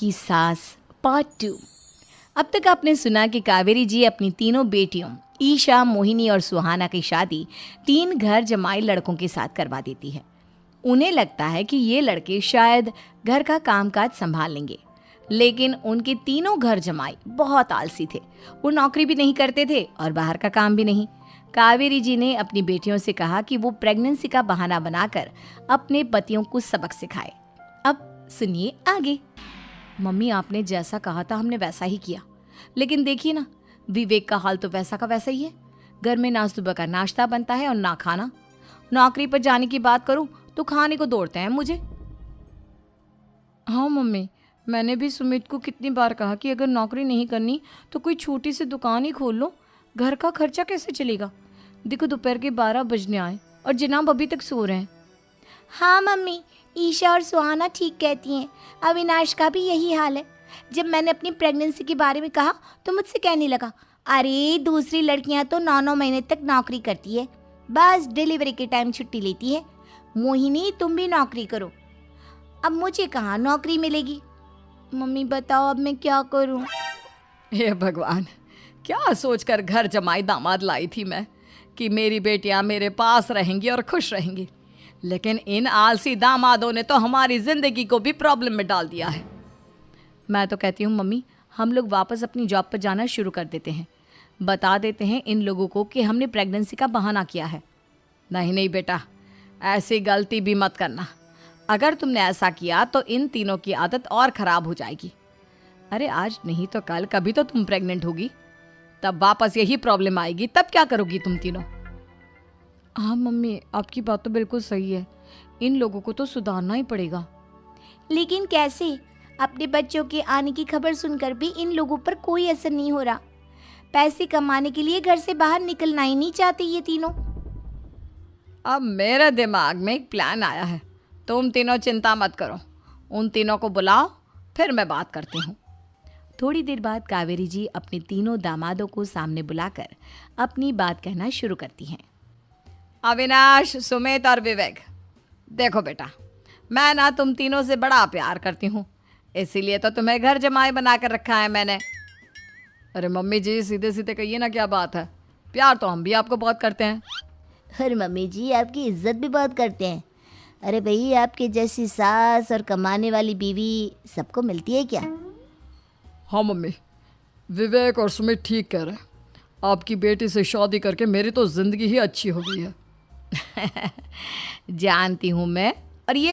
आपकी सास पार्ट 2। अब तक आपने सुना कि कावेरी जी अपनी तीनों बेटियों ईशा, मोहिनी और सुहाना की शादी 3 घर जमाई लड़कों के साथ करवा देती है। उन्हें लगता है कि ये लड़के शायद घर का कामकाज संभाल लेंगे, लेकिन उनके तीनों घर जमाई बहुत आलसी थे। वो नौकरी भी नहीं करते थे और बाहर का काम भी नहीं। कावेरी जी ने अपनी बेटियों से कहा कि वो प्रेगनेंसी का बहाना बनाकर अपने पतियों को सबक सिखाए। अब सुनिए आगे। मम्मी, आपने जैसा कहा था हमने वैसा ही किया, लेकिन देखिए ना, विवेक का हाल तो वैसा का वैसा ही है। घर में ना सुबह का नाश्ता बनता है और ना खाना। नौकरी पर जाने की बात करूं तो खाने को दौड़ते हैं मुझे। हाँ मम्मी, मैंने भी सुमित को कितनी बार कहा कि अगर नौकरी नहीं करनी तो कोई छोटी सी दुकान ही खोल लो। घर का खर्चा कैसे चलेगा? देखो दोपहर के 12 बजने आए और जनाब अभी तक सो रहे हैं। हाँ मम्मी, ईशा और सुहाना ठीक कहती हैं। अविनाश का भी यही हाल है। जब मैंने अपनी प्रेगनेंसी के बारे में कहा तो मुझसे कहने लगा, अरे दूसरी लड़कियां तो 9-9 महीने तक नौकरी करती है, बस डिलीवरी के टाइम छुट्टी लेती है। मोहिनी, तुम भी नौकरी करो। अब मुझे कहाँ नौकरी मिलेगी? मम्मी बताओ अब मैं क्या करूँ? हे भगवान, क्या सोचकर घर जमाई दामाद लाई थी मैं कि मेरी बेटियां मेरे पास रहेंगी और खुश रहेंगी, लेकिन इन आलसी दामादों ने तो हमारी जिंदगी को भी प्रॉब्लम में डाल दिया है। मैं तो कहती हूँ मम्मी, हम लोग वापस अपनी जॉब पर जाना शुरू कर देते हैं। बता देते हैं इन लोगों को कि हमने प्रेगनेंसी का बहाना किया है। नहीं नहीं बेटा, ऐसी गलती भी मत करना। अगर तुमने ऐसा किया तो इन तीनों की आदत और ख़राब हो जाएगी। अरे आज नहीं तो कल कभी तो तुम प्रेग्नेंट होगी, तब वापस यही प्रॉब्लम आएगी। तब क्या करोगी तुम तीनों? हाँ मम्मी, आपकी बात तो बिल्कुल सही है। इन लोगों को तो सुधारना ही पड़ेगा। लेकिन कैसे? अपने बच्चों के आने की खबर सुनकर भी इन लोगों पर कोई असर नहीं हो रहा। पैसे कमाने के लिए घर से बाहर निकलना ही नहीं चाहते ये तीनों। अब मेरे दिमाग में एक प्लान आया है। तुम तीनों चिंता मत करो, उन तीनों को बुलाओ, फिर मैं बात करती हूँ। थोड़ी देर बाद कावेरी जी अपने तीनों दामादों को सामने बुलाकर अपनी बात कहना शुरू करती हैं। अविनाश, सुमित और विवेक, देखो बेटा, मैं ना तुम तीनों से बड़ा प्यार करती हूँ, इसीलिए तो तुम्हें घर जमाई बना कर रखा है मैंने। अरे मम्मी जी, सीधे सीधे कहिए ना, क्या बात है? प्यार तो हम भी आपको बहुत करते हैं। अरे मम्मी जी, आपकी इज्जत भी बहुत करते हैं। अरे भाई, आपके जैसी सास और कमाने वाली बीवी सबको मिलती है क्या? हाँ मम्मी, विवेक और सुमित ठीक कह रहे हैं। आपकी बेटी से शादी करके मेरी तो ज़िंदगी ही अच्छी हो गई है। जानती हूँ मैं, और ये